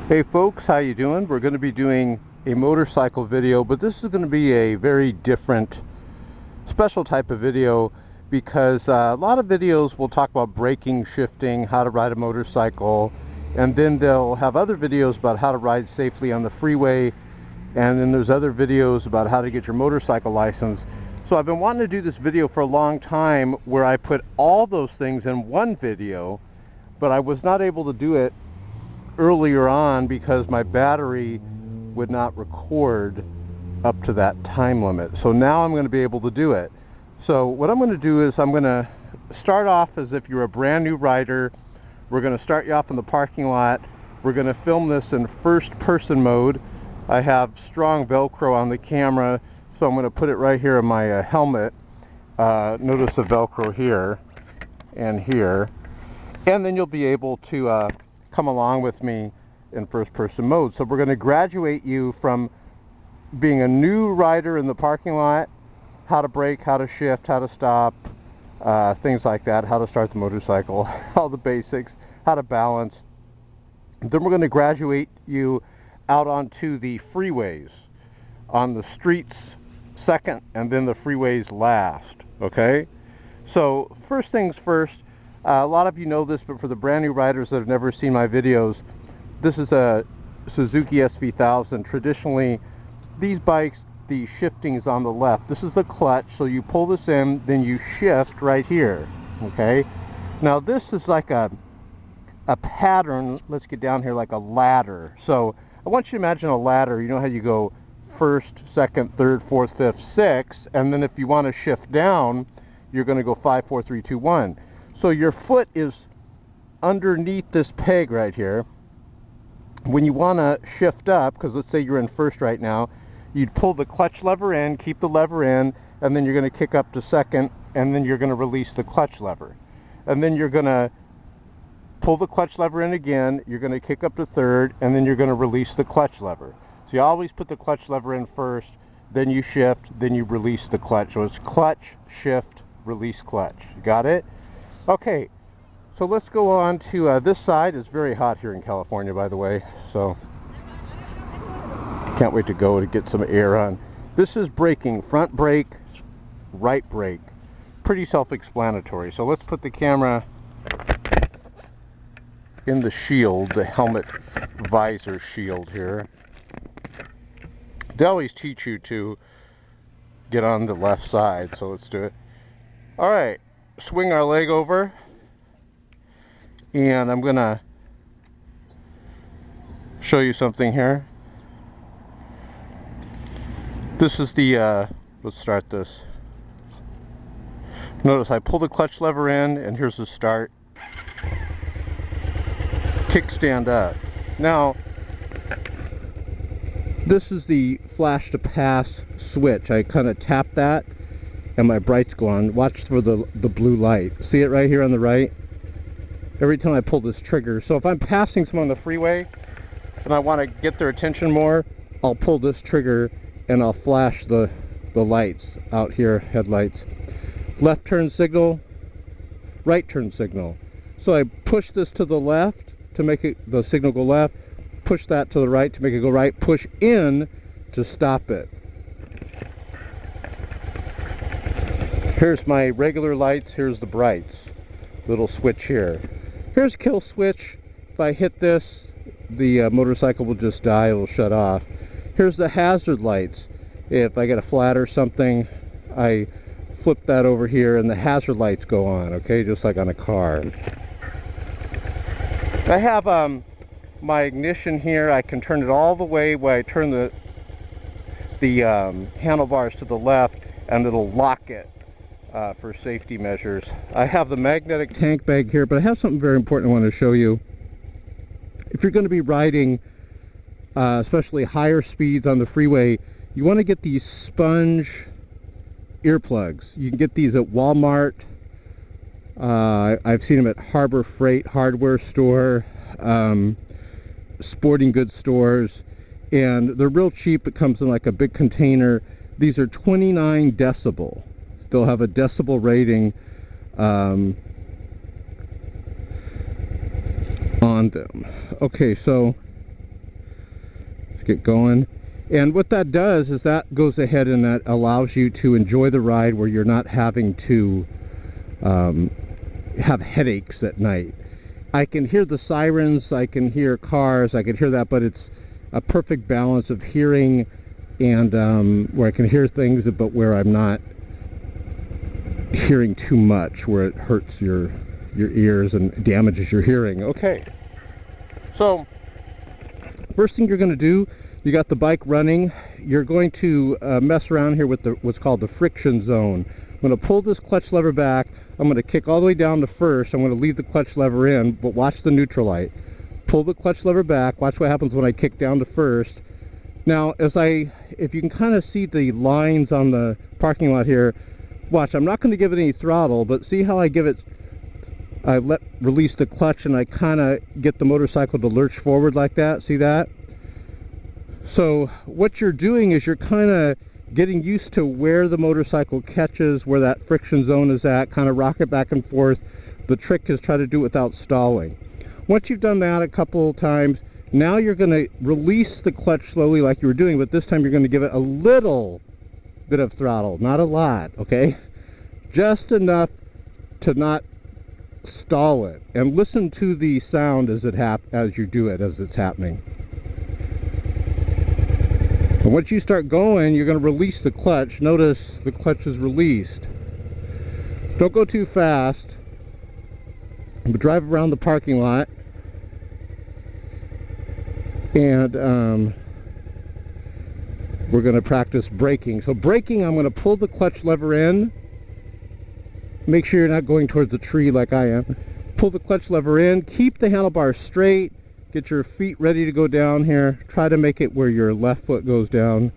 Hey folks, how you doing? We're going to be doing a motorcycle video, but this is going to be a very different, special type of video because a lot of videos will talk about braking, shifting, how to ride a motorcycle, and then they'll have other videos about how to ride safely on the freeway, and then there's other videos about how to get your motorcycle license. So I've been wanting to do this video for a long time where I put all those things in one video, but I was not able to do it earlier on because my battery would not record up to that time limit. So now I'm going to be able to do it. So what I'm going to do is I'm going to start off as if you're a brand new rider. We're going to start you off in the parking lot. We're going to film this in first person mode. I have strong Velcro on the camera, so I'm going to put it right here in my helmet. Notice the Velcro here and here, and then you'll be able to come along with me in first person mode. So we're going to graduate you from being a new rider in the parking lot, how to brake, how to shift, how to stop, things like that, how to start the motorcycle, all the basics, how to balance. Then we're going to graduate you out onto the freeways, on the streets second, and then the freeways last. Okay, so first things first, a lot of you know this, but for the brand new riders that have never seen my videos, this is a Suzuki SV1000. Traditionally, these bikes, the shifting is on the left. This is the clutch, so you pull this in, then you shift right here. Okay, now this is like a pattern. Let's get down here, like a ladder. So I want you to imagine a ladder. You know how you go first, second, third, fourth, fifth, sixth, and then if you want to shift down, you're going to go 5, 4, 3, 2, 1. So your foot is underneath this peg right here. When you want to shift up, because let's say you're in first right now, you'd pull the clutch lever in, keep the lever in, and then you're going to kick up to second, and then you're going to release the clutch lever. And then you're going to pull the clutch lever in again, you're going to kick up to third, and then you're going to release the clutch lever. So you always put the clutch lever in first, then you shift, then you release the clutch. So it's clutch, shift, release clutch. You got it? Okay, so let's go on to this side. It's very hot here in California, by the way, so can't wait to go to get some air on. This is braking, front brake, right brake. Pretty self-explanatory. So let's put the camera in the shield, the helmet visor shield here. They always teach you to get on the left side, so let's do it. All right. Swing our leg over, and I'm gonna show you something here. This is the let's start this. Notice I pull the clutch lever in, and here's the start. Kickstand up. Now this is the flash to pass switch. I kind of tap that and my brights go on. Watch for the blue light. See it right here on the right? Every time I pull this trigger. So if I'm passing someone on the freeway and I want to get their attention more, I'll pull this trigger and I'll flash the lights out here, headlights. Left turn signal, right turn signal. So I push this to the left to make the signal go left, push that to the right to make it go right, push in to stop it. Here's my regular lights, here's the brights. Little switch here. Here's kill switch. If I hit this, the motorcycle will just die, it'll shut off. Here's the hazard lights. If I get a flat or something, I flip that over here and the hazard lights go on, okay, just like on a car. I have my ignition here. I can turn it all the way where I turn the handlebars to the left, and it'll lock it. For safety measures. I have the magnetic tank bag here, but I have something very important I want to show you. If you're going to be riding especially higher speeds on the freeway, you want to get these sponge earplugs. You can get these at Walmart. I've seen them at Harbor Freight hardware store, sporting goods stores, and they're real cheap. It comes in like a big container. These are 29 decibel. They'll have a decibel rating on them. Okay, so get going. And what that does is that goes ahead and that allows you to enjoy the ride where you're not having to have headaches at night. I can hear the sirens, I can hear cars, I can hear that, but it's a perfect balance of hearing and where I can hear things, but where I'm not hearing too much, where it hurts your ears and damages your hearing. Okay, so first thing you're going to do, you got the bike running, you're going to mess around here with what's called the friction zone. I'm going to pull this clutch lever back, I'm going to kick all the way down to first, I'm going to leave the clutch lever in, but watch the neutral light. Pull the clutch lever back, watch what happens when I kick down to first. Now, if you can kind of see the lines on the parking lot here, watch, I'm not going to give it any throttle, but see how I give it, I release the clutch and I kind of get the motorcycle to lurch forward like that, see that? So what you're doing is you're kind of getting used to where the motorcycle catches, where that friction zone is at, kind of rock it back and forth. The trick is try to do it without stalling. Once you've done that a couple times, now you're going to release the clutch slowly like you were doing, but this time you're going to give it a little bit of throttle, not a lot, okay? Just enough to not stall it, and listen to the sound as you do it, as it's happening. And once you start going, you're going to release the clutch. Notice the clutch is released. Don't go too fast, but drive around the parking lot, and we're going to practice braking. So braking, I'm going to pull the clutch lever in. Make sure you're not going towards the tree like I am. Pull the clutch lever in, keep the handlebars straight, get your feet ready to go down here. Try to make it where your left foot goes down.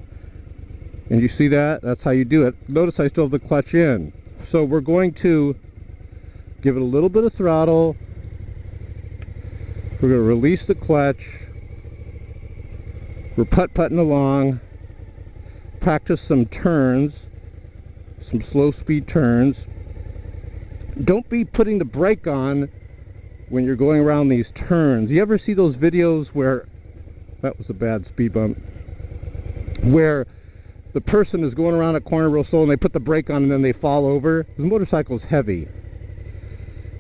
And you see that? That's how you do it. Notice I still have the clutch in. So we're going to give it a little bit of throttle. We're going to release the clutch. We're putt-putting along. Practice some turns, some slow speed turns. Don't be putting the brake on when you're going around these turns. You ever see those videos where, that was a bad speed bump, where the person is going around a corner real slow and they put the brake on and then they fall over? The motorcycle's heavy.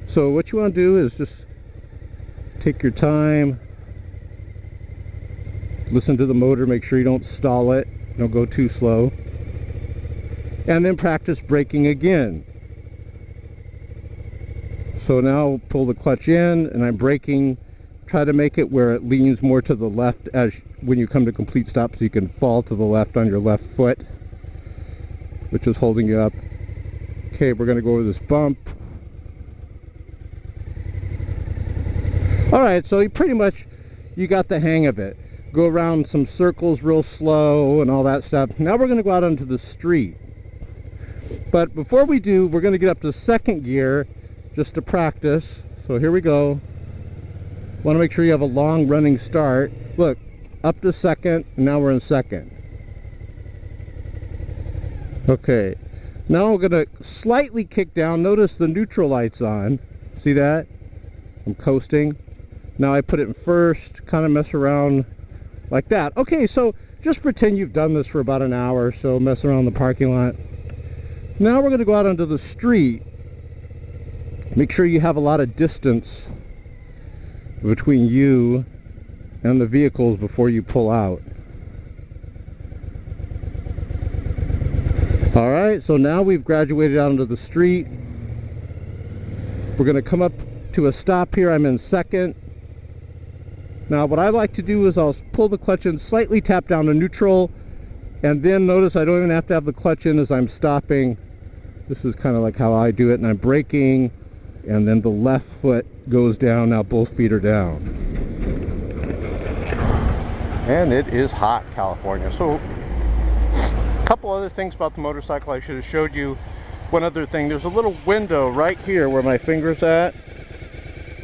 So what you want to do is just take your time, listen to the motor, make sure you don't stall it, don't go too slow, and then practice braking again. So now pull the clutch in and I'm braking. Try to make it where it leans more to the left as when you come to complete stop, so you can fall to the left on your left foot, which is holding you up. Okay, we're going to go over this bump. Alright, so you got the hang of it. Go around some circles real slow and all that stuff. Now we're going to go out onto the street. But before we do, we're going to get up to second gear just to practice. So here we go. Want to make sure you have a long running start. Look, up to second, and now we're in second. Okay, now we're going to slightly kick down. Notice the neutral light's on. See that? I'm coasting. Now I put it in first, kind of mess around like that. Okay, so just pretend you've done this for about an hour or so, mess around the parking lot. Now we're going to go out onto the street. Make sure you have a lot of distance between you and the vehicles before you pull out. Alright, so now we've graduated out into the street. We're going to come up to a stop here. I'm in second. Now what I like to do is I'll pull the clutch in, slightly tap down to neutral, and then notice I don't even have to have the clutch in as I'm stopping. This is kind of like how I do it, and I'm braking, and then the left foot goes down. Now both feet are down. And it is hot, California. So a couple other things about the motorcycle I should have showed you. One other thing, there's a little window right here where my finger's at.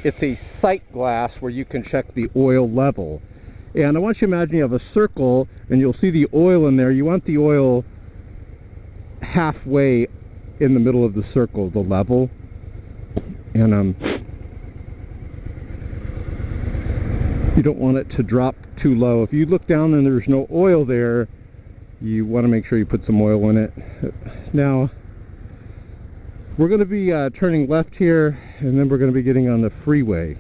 It's a sight glass where you can check the oil level. And I want you to imagine you have a circle and you'll see the oil in there. You want the oil halfway in the middle of the circle, the level. And You don't want it to drop too low. If you look down and there's no oil there, you want to make sure you put some oil in it. Now, we're going to be turning left here, and then we're going to be getting on the freeway.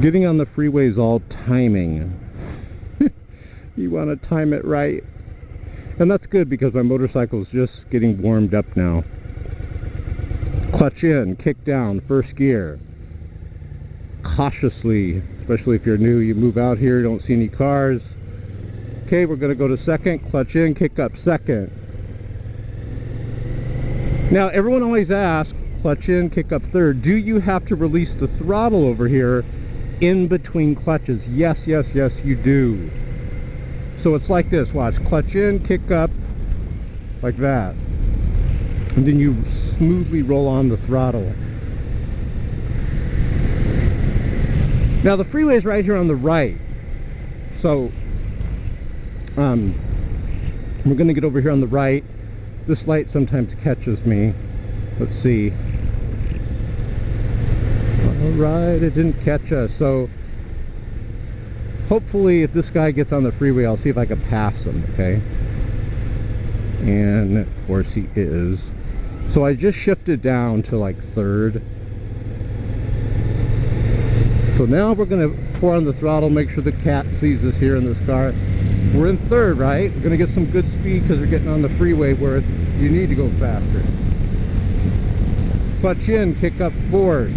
Getting on the freeway is all timing. You want to time it right. And that's good because my motorcycle is just getting warmed up now. Clutch in, kick down, first gear. Cautiously, especially if you're new, you move out here, don't see any cars. Okay, we're going to go to second, clutch in, kick up second. Now, everyone always asks, clutch in, kick up third. Do you have to release the throttle over here in between clutches? Yes, yes, yes, you do. So it's like this, watch, clutch in, kick up, like that. And then you smoothly roll on the throttle. Now the freeway is right here on the right. So, we're going to get over here on the right. This light sometimes catches me. Let's see. Alright, it didn't catch us. So, hopefully if this guy gets on the freeway, I'll see if I can pass him, okay? And, of course, he is. So I just shifted down to like third. So now we're going to pour on the throttle, make sure the cat sees us here in this car. We're in third, right? We're going to get some good speed because we're getting on the freeway where you need to go faster. Clutch in, kick up fourth.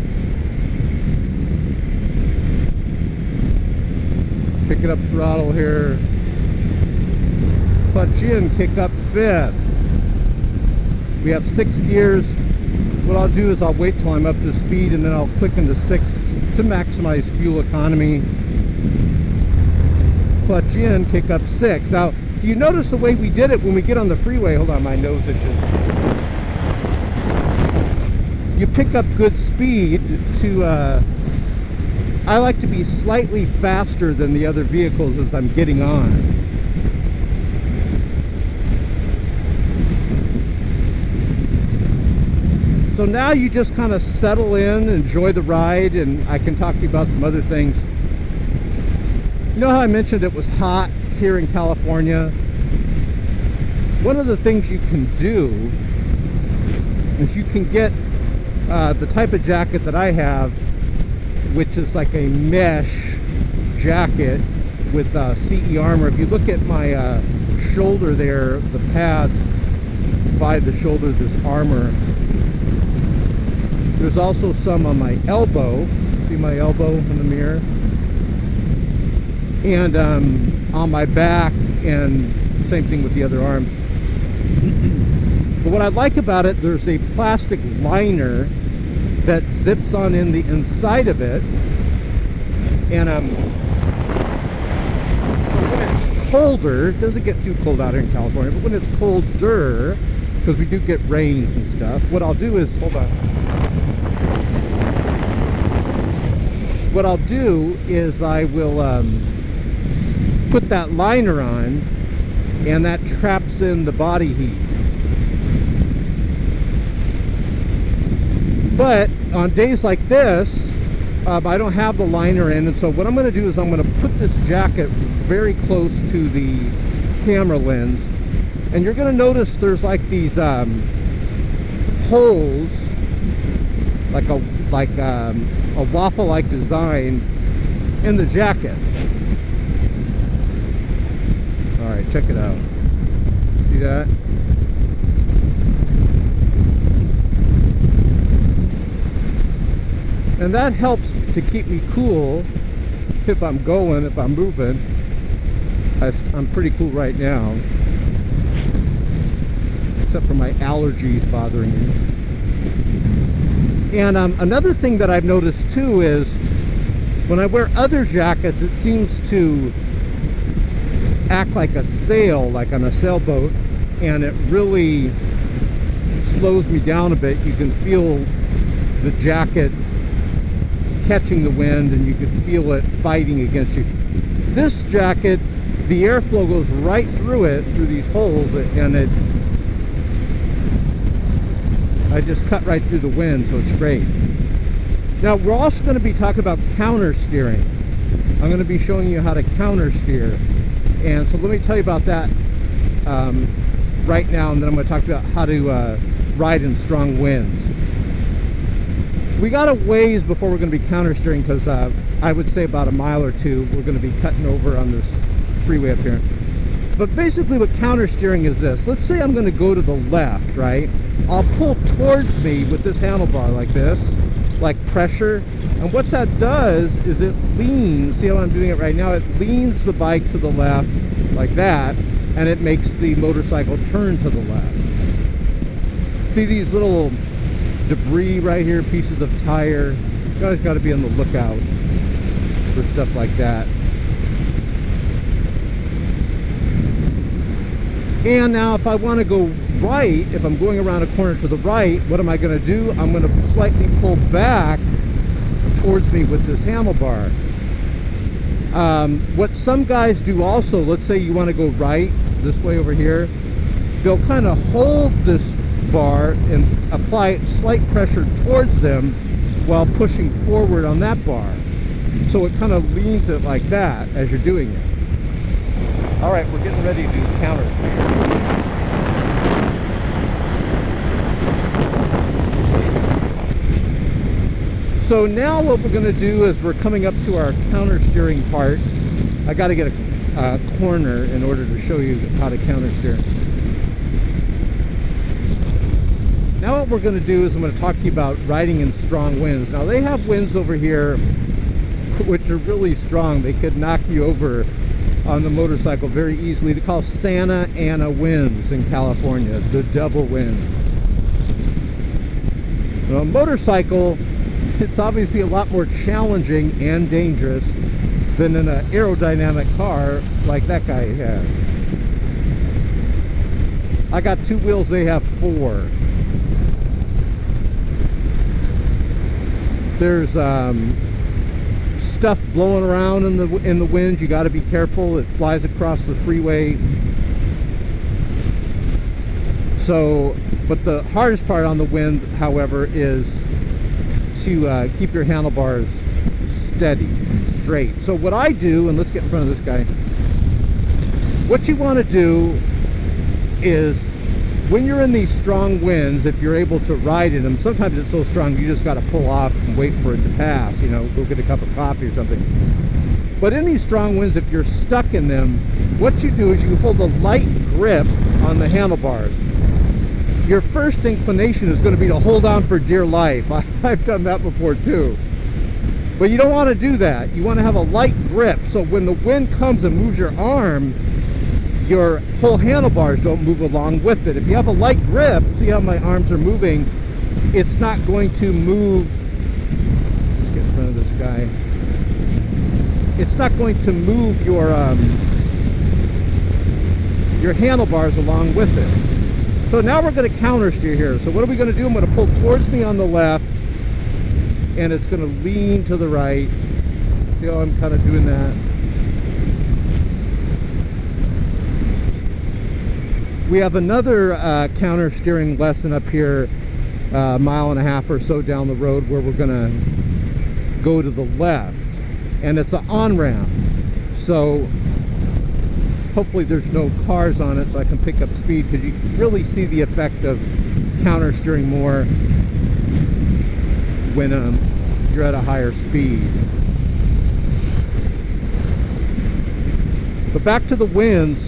Picking up throttle here. Clutch in, kick up fifth. We have 6 gears. What I'll do is I'll wait till I'm up to speed and then I'll click into 6 to maximize fuel economy. Clutch in, kick up 6. Now, do you notice the way we did it when we get on the freeway? Hold on, my nose itches. You pick up good speed to, I like to be slightly faster than the other vehicles as I'm getting on. So now you just kind of settle in, enjoy the ride, and I can talk to you about some other things. You know how I mentioned it was hot here in California? One of the things you can do is you can get the type of jacket that I have, which is like a mesh jacket with CE armor. If you look at my shoulder there, the pad by the shoulder, this armor. There's also some on my elbow. See my elbow in the mirror? And on my back, and same thing with the other arm. But what I like about it, there's a plastic liner that zips on in the inside of it. And when it's colder, it doesn't get too cold out here in California, but when it's colder, because we do get rains and stuff, what I'll do is, hold on. What I'll do is I will put that liner on, and that traps in the body heat. But on days like this, I don't have the liner in, and so what I'm going to do is I'm going to put this jacket very close to the camera lens, and you're going to notice there's like these holes, like a waffle-like design in the jacket. All right, check it out. See that? And that helps to keep me cool if I'm going, if I'm moving. I'm pretty cool right now, except for my allergies bothering me. And another thing that I've noticed too is when I wear other jackets, it seems to act like a sail, like on a sailboat, and it really slows me down a bit. You can feel the jacket catching the wind, and you can feel it fighting against you. This jacket, the airflow goes right through it, through these holes, and I just cut right through the wind, so it's great. Now we're also going to be talking about countersteering. I'm going to be showing you how to countersteer, and so let me tell you about that right now, and then I'm going to talk about how to ride in strong winds. We got a ways before we're going to be countersteering, because I would say about a mile or two we're going to be cutting over on this freeway up here. But basically what countersteering is this. Let's say I'm going to go to the left, right? I'll pull towards me with this handlebar like this, like pressure, and what that does is it leans, see how I'm doing it right now, it leans the bike to the left like that, and it makes the motorcycle turn to the left. See these little debris right here, pieces of tire? You guys got to be on the lookout for stuff like that. And now if I want to go right, if I'm going around a corner to the right, what am I going to do? I'm going to slightly pull back towards me with this handlebar. What some guys do also, let's say you want to go right, this way over here, they'll kind of hold this bar and apply slight pressure towards them while pushing forward on that bar. So it kind of leans it like that as you're doing it. All right, we're getting ready to do countersteer. So now what we're going to do is we're coming up to our countersteering part. I got to get a corner in order to show you how to countersteer. Now what we're going to do is I'm going to talk to you about riding in strong winds. Now they have winds over here which are really strong. They could knock you over on the motorcycle very easily. They call Santa Ana winds in California, the double wind. Now, a motorcycle, it's obviously a lot more challenging and dangerous than in an aerodynamic car like that guy has. I got 2 wheels, they have 4. There's stuff blowing around in the wind. You got to be careful. It flies across the freeway. So, but the hardest part on the wind, however, is to keep your handlebars steady, straight. So what I do, and let's get in front of this guy, what you want to do is when you're in these strong winds, if you're able to ride in them, sometimes it's so strong you just got to pull off and wait for it to pass, you know, go get a cup of coffee or something. But in these strong winds, if you're stuck in them, what you do is you hold a light grip on the handlebars. Your first inclination is going to be to hold on for dear life. I've done that before too. But you don't want to do that. You want to have a light grip, so when the wind comes and moves your arm, your whole handlebars don't move along with it. If you have a light grip, see how my arms are moving, it's not going to move. Let's get in front of this guy. It's not going to move your handlebars along with it. So now we're going to countersteer here. So what are we going to do? I'm going to pull towards me on the left, and it's going to lean to the right. See how I'm kind of doing that? We have another countersteering lesson up here, a mile and a half or so down the road, where we're going to go to the left, and it's an on-ramp, so hopefully there's no cars on it so I can pick up speed, because you can really see the effect of countersteering more when you're at a higher speed. But back to the winds.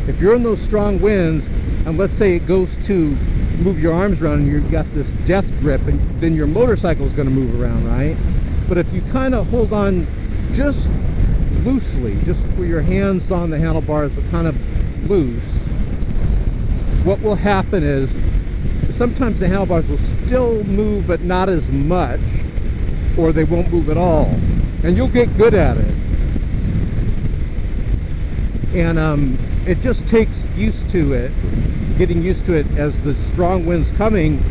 If you're in those strong winds, and let's say it goes to move your arms around and you've got this death grip, and then your motorcycle is going to move around, right? But if you kind of hold on just loosely, just with your hands on the handlebars but kind of loose, what will happen is sometimes the handlebars will still move but not as much, or they won't move at all, and you'll get good at it. And it just takes used to it, getting used to it as the strong wind's coming.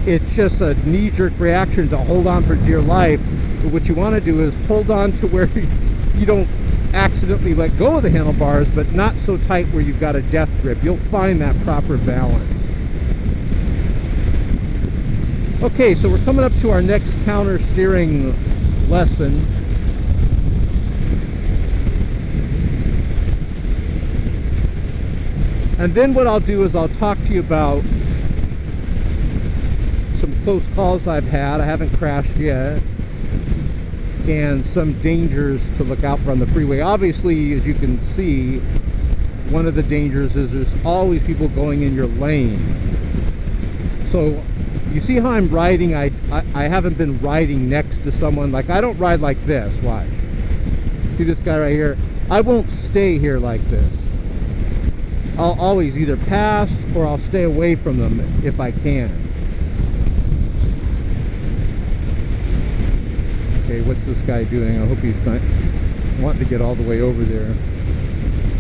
It's just a knee-jerk reaction to hold on for dear life. But what you want to do is hold on to where you don't accidentally let go of the handlebars, but not so tight where you've got a death grip. You'll find that proper balance. Okay, so we're coming up to our next counter steering lesson. And then what I'll do is I'll talk to you about some close calls I've had. I haven't crashed yet. And some dangers to look out for on the freeway. Obviously, as you can see, one of the dangers is there's always people going in your lane. So you see how I'm riding? I haven't been riding next to someone. Like, I don't ride like this. Watch. See this guy right here? I won't stay here like this. I'll always either pass or I'll stay away from them if I can. Okay, what's this guy doing? I hope he's not wanting to get all the way over there.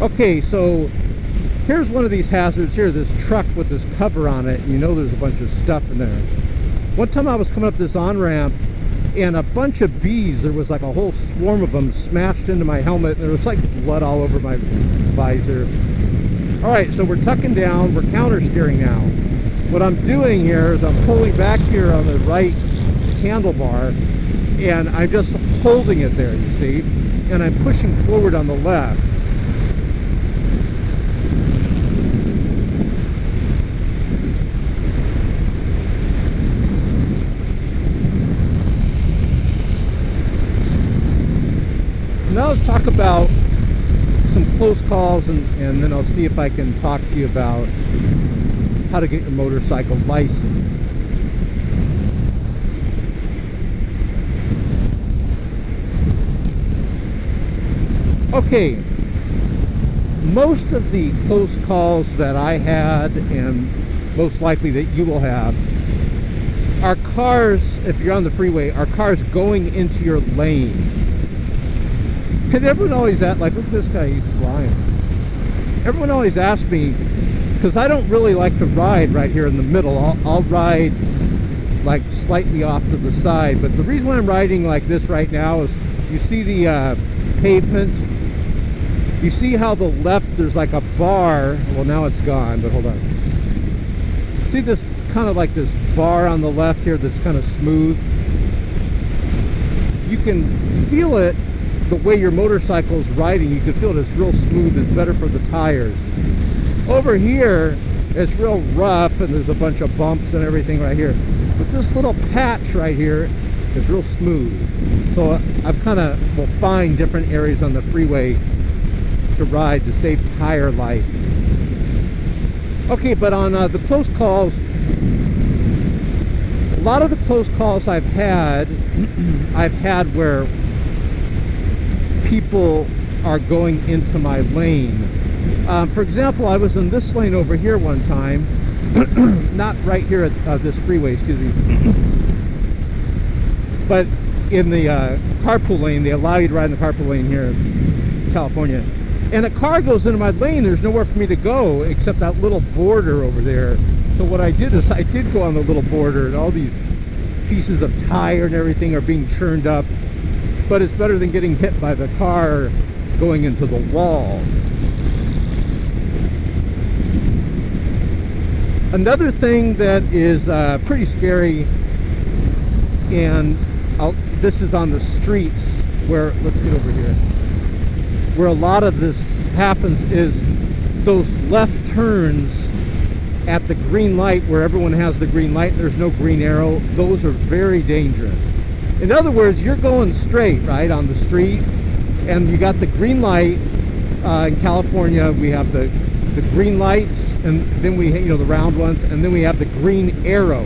Okay, so here's one of these hazards here, this truck with this cover on it. You know there's a bunch of stuff in there. One time I was coming up this on-ramp and a bunch of bees, there was like a whole swarm of them, smashed into my helmet, and there was like blood all over my visor. Alright, so we're tucking down, we're counter steering now. What I'm doing here is I'm pulling back here on the right handlebar, and I'm just holding it there, you see, and I'm pushing forward on the left. Now let's talk about some close calls, and then I'll see if I can talk to you about how to get your motorcycle license. Okay, most of the close calls that I had, and most likely that you will have, are cars, if you're on the freeway, are cars going into your lane. And everyone always asks, like, look at this guy, he's flying. Everyone always asks me, because I don't really like to ride right here in the middle. I'll ride like slightly off to the side. But the reason why I'm riding like this right now is, you see the pavement? You see how the left, there's like a bar. Well, now it's gone, but hold on. See this kind of like this bar on the left here that's kind of smooth? You can feel it. The way your motorcycle is riding, you can feel it. It's real smooth. It's better for the tires. Over here, it's real rough, and there's a bunch of bumps and everything right here. But this little patch right here is real smooth. So I've kind of will find different areas on the freeway to ride to save tire life. Okay, but on the close calls, a lot of the close calls I've had where people are going into my lane. For example, I was in this lane over here one time, not right here at this freeway, excuse me, but in the carpool lane. They allow you to ride in the carpool lane here in California. And a car goes into my lane, there's nowhere for me to go except that little border over there. So what I did is I did go on the little border, and all these pieces of tire and everything are being churned up. But it's better than getting hit by the car going into the wall. Another thing that is pretty scary, and this is on the streets where, let's get over here, where a lot of this happens, is those left turns at the green light, where everyone has the green light and there's no green arrow. Those are very dangerous. In other words, you're going straight, right, on the street, and you got the green light. In California, we have the green lights, and then we, you know, the round ones, and then we have the green arrow.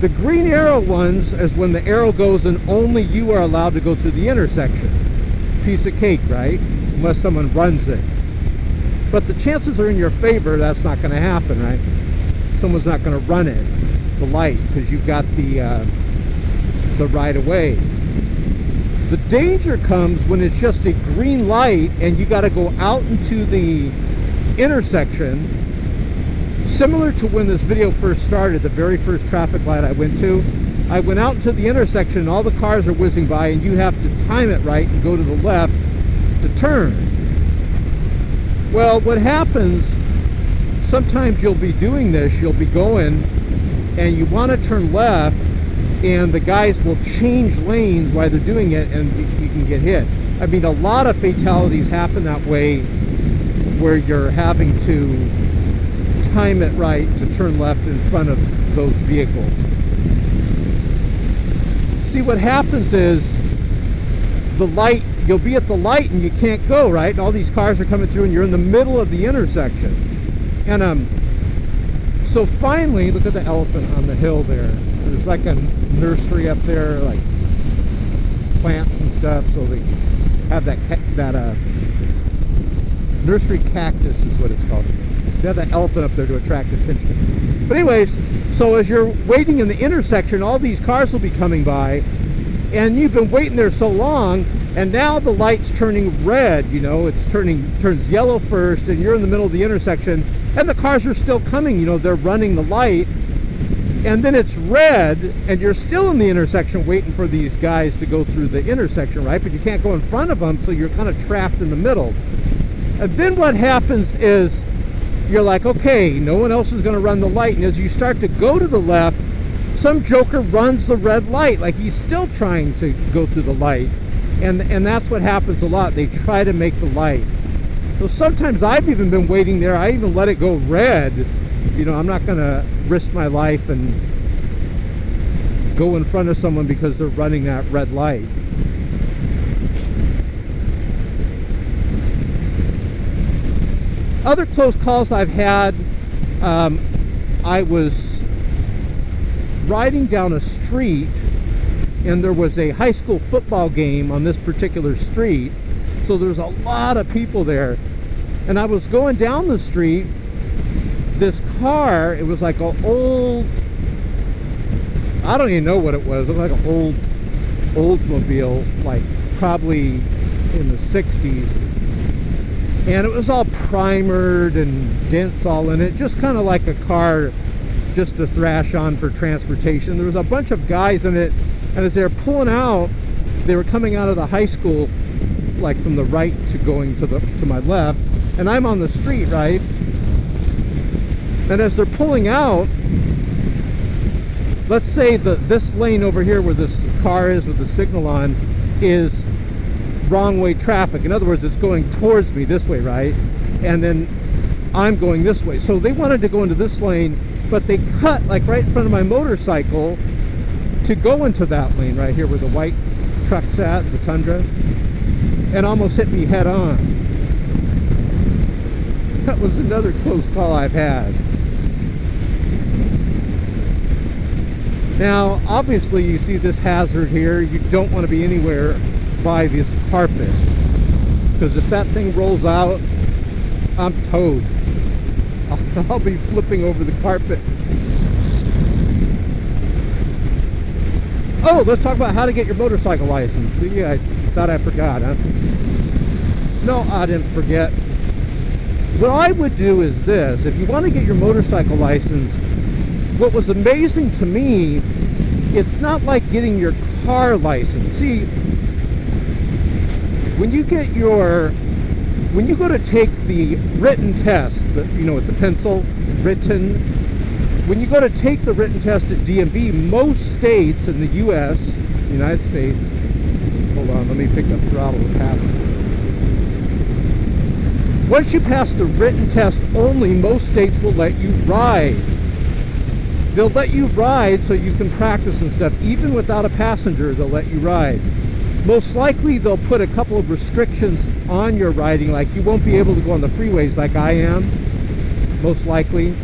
The green arrow ones is when the arrow goes and only you are allowed to go through the intersection. Piece of cake, right? Unless someone runs it. But the chances are in your favor that's not going to happen, right? Someone's not going to run it, the light, because you've got the right of way. The danger comes when it's just a green light and you got to go out into the intersection. Similar to when this video first started, the very first traffic light I went to, I went out into the intersection and all the cars are whizzing by, and you have to time it right and go to the left to turn. Well, what happens, sometimes you'll be doing this, you'll be going and you want to turn left, and the guys will change lanes while they're doing it, and you can get hit. I mean, a lot of fatalities happen that way, where you're having to time it right to turn left in front of those vehicles. See, what happens is the light, you'll be at the light and you can't go, right? And all these cars are coming through and you're in the middle of the intersection. And so finally, look at the elephant on the hill there. There's like a nursery up there, like plants and stuff, so they have that nursery cactus is what it's called. They have that elephant up there to attract attention. But anyways, so as you're waiting in the intersection, all these cars will be coming by, and you've been waiting there so long, and now the light's turning red, you know, turns yellow first, and you're in the middle of the intersection, and the cars are still coming, you know, they're running the light, and then it's red, and you're still in the intersection waiting for these guys to go through the intersection, right? But you can't go in front of them, so you're kind of trapped in the middle. And then what happens is, you're like, okay, no one else is going to run the light, and as you start to go to the left, some joker runs the red light, like he's still trying to go through the light, and that's what happens a lot. They try to make the light. So sometimes I've even been waiting there, I even let it go red. You know, I'm not going to risk my life and go in front of someone because they're running that red light. Other close calls I've had, I was riding down a street, and there was a high school football game on this particular street, so there's a lot of people there, and I was going down the street. This car, it was like an old, I don't even know what it was. It looked like an old Oldsmobile, like probably in the 60s. And it was all primered and dents all in it, just kind of like a car just to thrash on for transportation. There was a bunch of guys in it, and as they were pulling out, they were coming out of the high school, like from the right to going to my left, and I'm on the street, right? And as they're pulling out, let's say that this lane over here where this car is with the signal on is wrong way traffic. In other words, it's going towards me this way, right? And then I'm going this way. So they wanted to go into this lane, but they cut like right in front of my motorcycle to go into that lane right here where the white truck's at, the Tundra, and almost hit me head on. That was another close call I've had. Now, obviously, you see this hazard here. You don't want to be anywhere by this carpet, because if that thing rolls out, I'm towed. I'll be flipping over the carpet. Oh, let's talk about how to get your motorcycle license. See, I thought I forgot, huh? No, I didn't forget. What I would do is this. If you want to get your motorcycle license, what was amazing to me, it's not like getting your car license. See, when you go to take the written test, you know, with the pencil, written, when you go to take the written test at DMV, most states in the U.S., United States, hold on, let me pick up throttle and pass. Once you pass the written test only, most states will let you ride. They'll let you ride so you can practice and stuff. Even without a passenger, they'll let you ride. Most likely, they'll put a couple of restrictions on your riding, like you won't be able to go on the freeways like I am, most likely.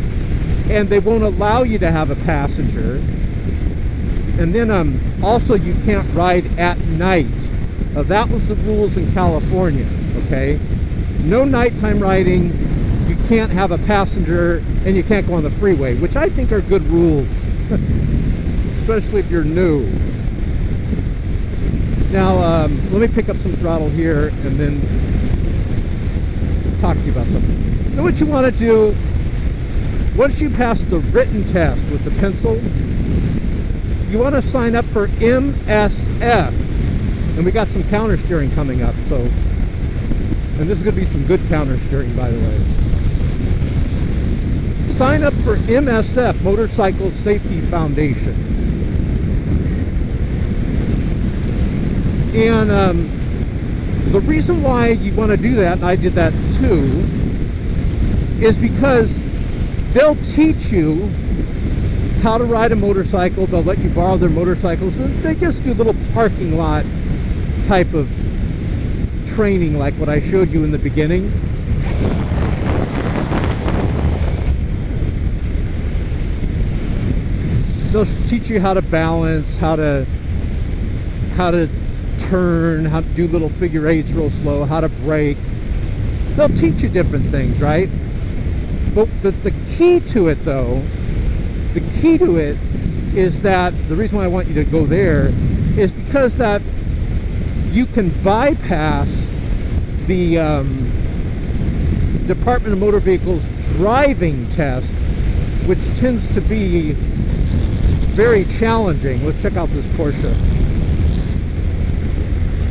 And they won't allow you to have a passenger. And then also you can't ride at night. That was the rules in California, okay? No nighttime riding, you can't have a passenger, and you can't go on the freeway, which I think are good rules, especially if you're new. Now, let me pick up some throttle here and then talk to you about something. Now, what you want to do, once you pass the written test with the pencil, you want to sign up for MSF. And we got some countersteering coming up, so, and this is going to be some good countersteering, by the way. sign up for MSF, Motorcycle Safety Foundation. And the reason why you want to do that, and I did that too, is because they'll teach you how to ride a motorcycle. They'll let you borrow their motorcycles. And they just do little parking lot type of training like what I showed you in the beginning. They'll teach you how to balance, how to turn, how to do little figure eights real slow, how to brake. They'll teach you different things, right? But the key to it, though, the key to it is that the reason why I want you to go there is because that you can bypass the Department of Motor Vehicles driving test, which tends to be very challenging. Let's check out this Porsche.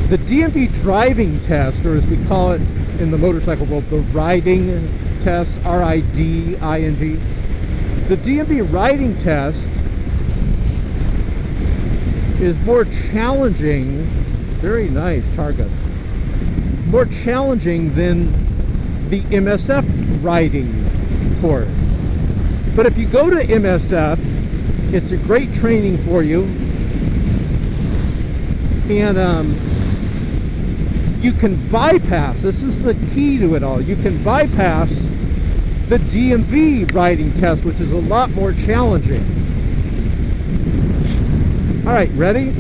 The DMV driving test, or as we call it in the motorcycle world, the riding test, R-I-D-I-N-G. The DMV riding test is more challenging, very nice Targa, more challenging than the MSF riding course. But if you go to MSF, it's a great training for you, and you can bypass, this is the key to it all, you can bypass the DMV riding test, which is a lot more challenging. All right, ready?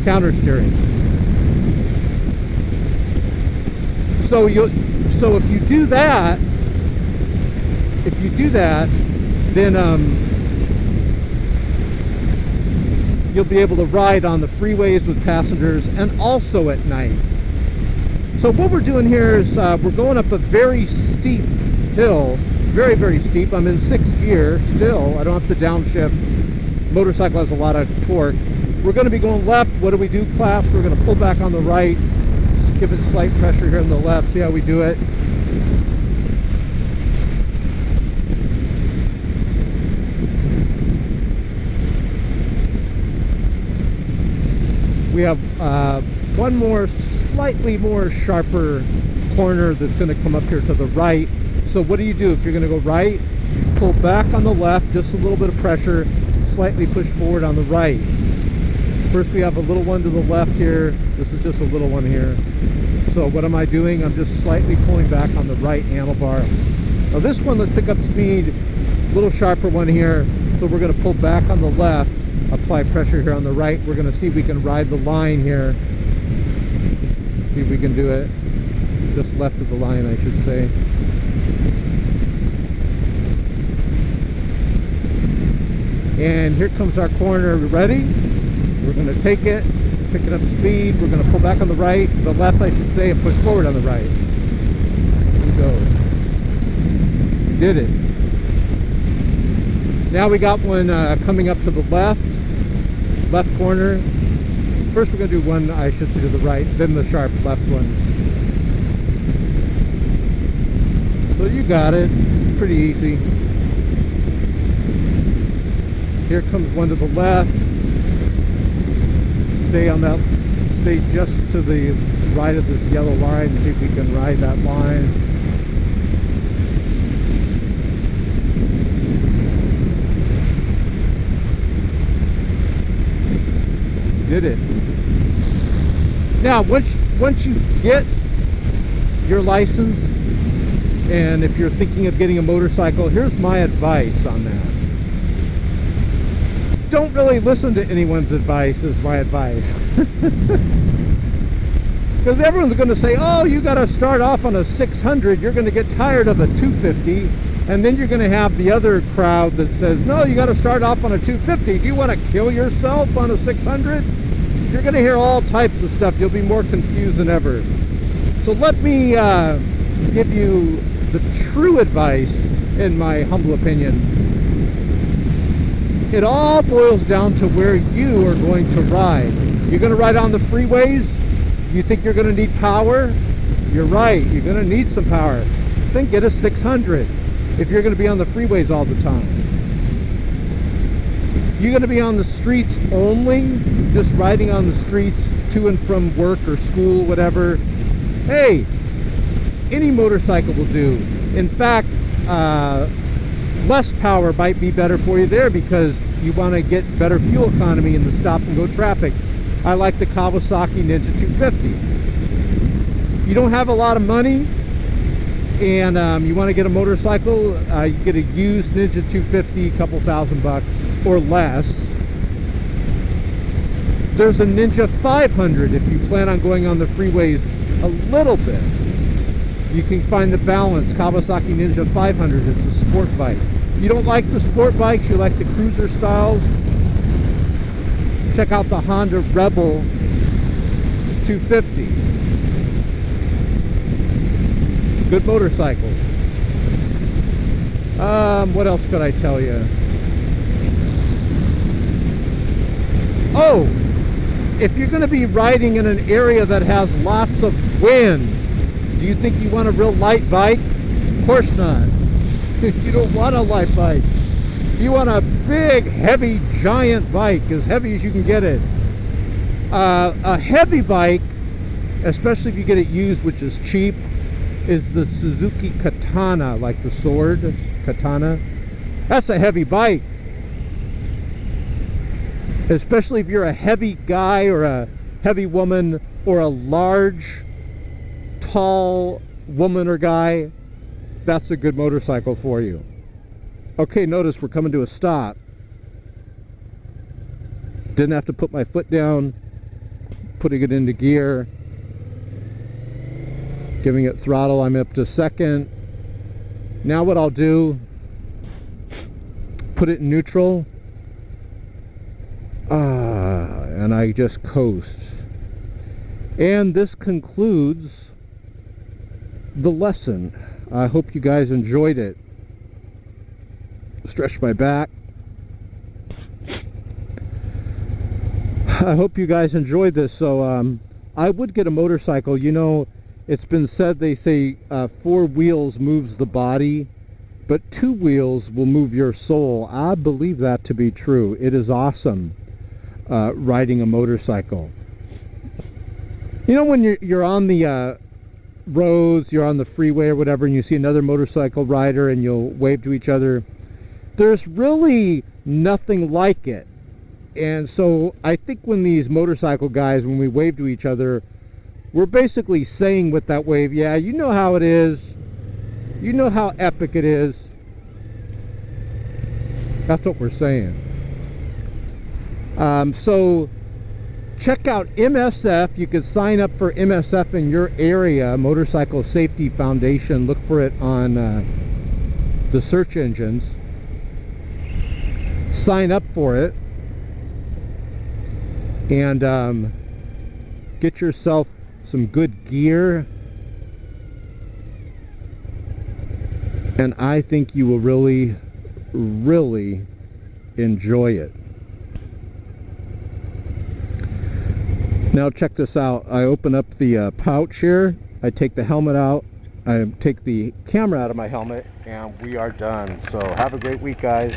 Countersteering. So if you do that, then you'll be able to ride on the freeways with passengers and also at night. So what we're doing here is we're going up a very steep hill, very, very steep. I'm in 6th gear still. I don't have to downshift. Motorcycle has a lot of torque. We're going to be going left. What do we do, class? We're going to pull back on the right. Just give it slight pressure here on the left. See how we do it? We have one more, slightly more sharper corner that's going to come up here to the right. So what do you do if you're going to go right? Pull back on the left, just a little bit of pressure, slightly push forward on the right. First we have a little one to the left here. This is just a little one here. So what am I doing? I'm just slightly pulling back on the right handlebar. Now this one, let's pick up speed, a little sharper one here. So we're going to pull back on the left, apply pressure here on the right. We're going to see if we can ride the line here. See if we can do it. Just left of the line, I should say. And here comes our corner. Are we ready? We're going to take it, pick it up speed. We're going to pull back on the right, the left I should say, and push forward on the right. Here we go. We did it. Now we got one coming up to the left corner. First we're going to do one, I should say, to the right, then the sharp left one. So you got it. Pretty easy. Here comes one to the left. Stay on that, stay just to the right of this yellow line and see if we can ride that line. Did it. Now once you get your license, and if you're thinking of getting a motorcycle, here's my advice on that. Don't really listen to anyone's advice is my advice. Because everyone's going to say, oh, you got to start off on a 600, you're going to get tired of a 250, and then you're going to have the other crowd that says, no, you got to start off on a 250. Do you want to kill yourself on a 600? You're going to hear all types of stuff. You'll be more confused than ever. So let me give you the true advice, in my humble opinion. It all boils down to where you are going to ride. You're going to ride on the freeways? You think you're going to need power? You're right, you're going to need some power. Then get a 600. if you're going to be on the freeways all the time. You're going to be on the streets only, just riding on the streets to and from work or school, whatever. Hey, any motorcycle will do. In fact, less power might be better for you there because you want to get better fuel economy in the stop and go traffic. I like the Kawasaki Ninja 250. You don't have a lot of money and you want to get a motorcycle, you get a used Ninja 250, a couple $1,000 or less. There's a Ninja 500 if you plan on going on the freeways a little bit. You can find the balance. Kawasaki Ninja 500 is a sport bike. You don't like the sport bikes, you like the cruiser styles, check out the Honda Rebel 250. Good motorcycle. What else could I tell you? Oh, if you're going to be riding in an area that has lots of wind, do you think you want a real light bike? Of course not. You don't want a light bike. You want a big, heavy, giant bike, as heavy as you can get it. A heavy bike, especially if you get it used, which is cheap, is the Suzuki Katana, like the sword, katana. That's a heavy bike. Especially if you're a heavy guy or a heavy woman or a large, tall woman or guy, that's a good motorcycle for you. Okay, notice we're coming to a stop. Didn't have to put my foot down, putting it into gear, giving it throttle. I'm up to second. Now what I'll do, put it in neutral, and I just coast. And this concludes the lesson. I hope you guys enjoyed it. Stretch my back. I hope you guys enjoyed this. So I would get a motorcycle. You know, it's been said, they say 4 wheels moves the body, but 2 wheels will move your soul. I believe that to be true. It is awesome riding a motorcycle. You know, when you're on the roads, you're on the freeway or whatever, and you see another motorcycle rider and you'll wave to each other, there's really nothing like it. And so I think when these motorcycle guys, when we wave to each other, we're basically saying with that wave, yeah, you know how it is, you know how epic it is. That's what we're saying. So check out MSF. You could sign up for MSF in your area, Motorcycle Safety Foundation. Look for it on the search engines. Sign up for it and get yourself some good gear, and I think you will really, really enjoy it. Now check this out. I open up the pouch here, I take the helmet out, I take the camera out of my helmet, and we are done. So have a great week, guys.